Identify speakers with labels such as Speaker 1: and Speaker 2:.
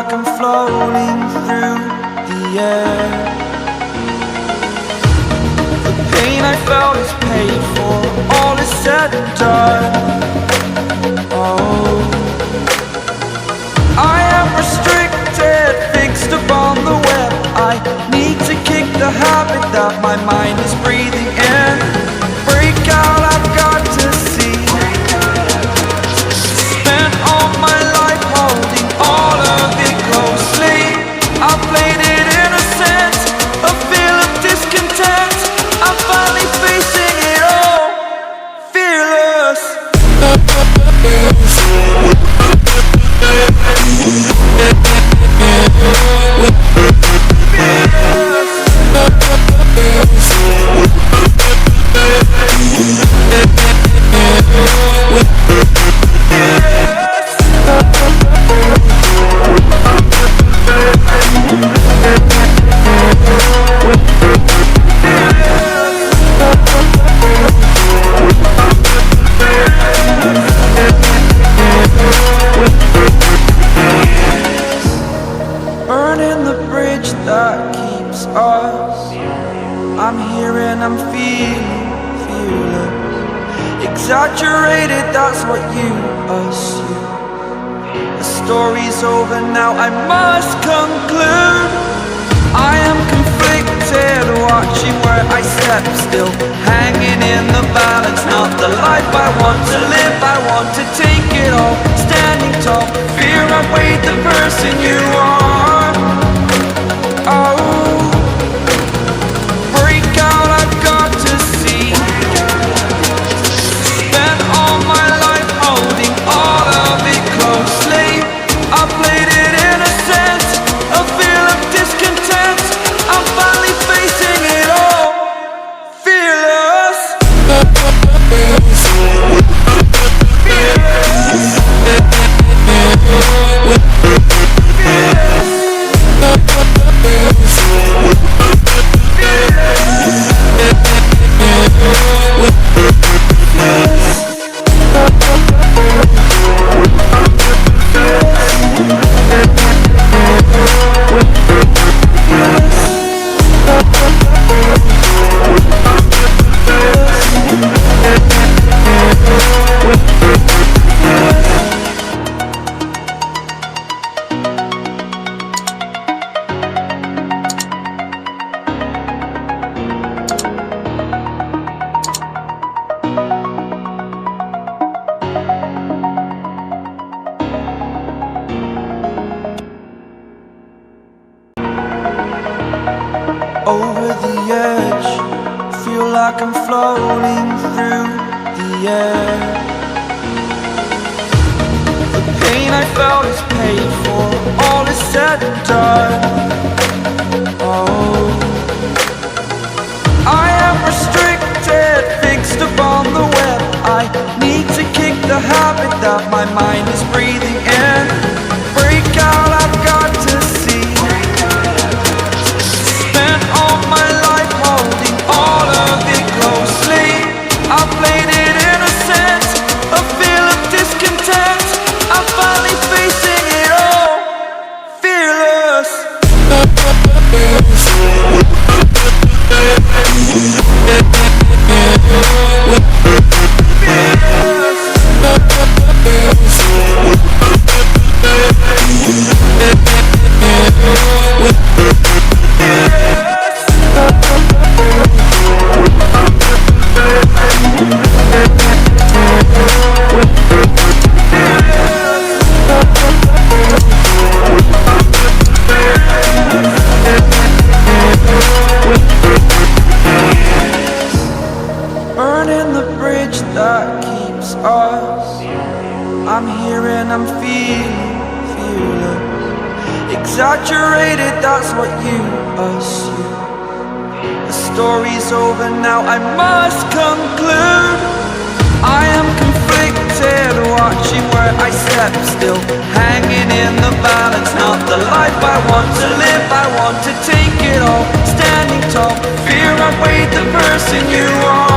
Speaker 1: like I'm floating through the air. The pain I felt is paid for, all is said and done. Oh, I am restricted, fixed upon the web. I need to kick the habit that my mind is breathing in. Break out, I've got to see. Spent all my life holding all of it closely. I played it innocent, a feel of discontent. I'm finally facing it all, fearless. Burning the bridge that keeps us. I'm here and I'm feeling fearless. Exaggerated, that's what you assume. The story's over now, I must conclude. I am conflicted, watching where I step still, hanging in the balance. Not the life I want to live, I want to take it all. Standing tall, fear I weighed the person you are. Oh, break out, I've got to see. Spent all my life holding all of it closely. I played it innocent, a feel of discontent. I'm finally facing it all, fearless. Over the edge, feel like I'm floating through the air. The pain I felt is paid for, all is said and done. Oh, I am restricted, fixed upon the web. I need to kick the habit that my mind is breathing in. Break out, I've got to see. Spent all my life holding all of it closely. I played it innocent, a feel of discontent. I'm finally facing it all, fearless. Burning the bridge that keeps us. I'm here and I'm feeling fearless. Exaggerated, that's what you assume. The story's over now, I must conclude. I am conflicted, watching where I step still, hanging in the balance. Not the life I want to live, I want to take it all. Standing tall, fear I weighed the person you are.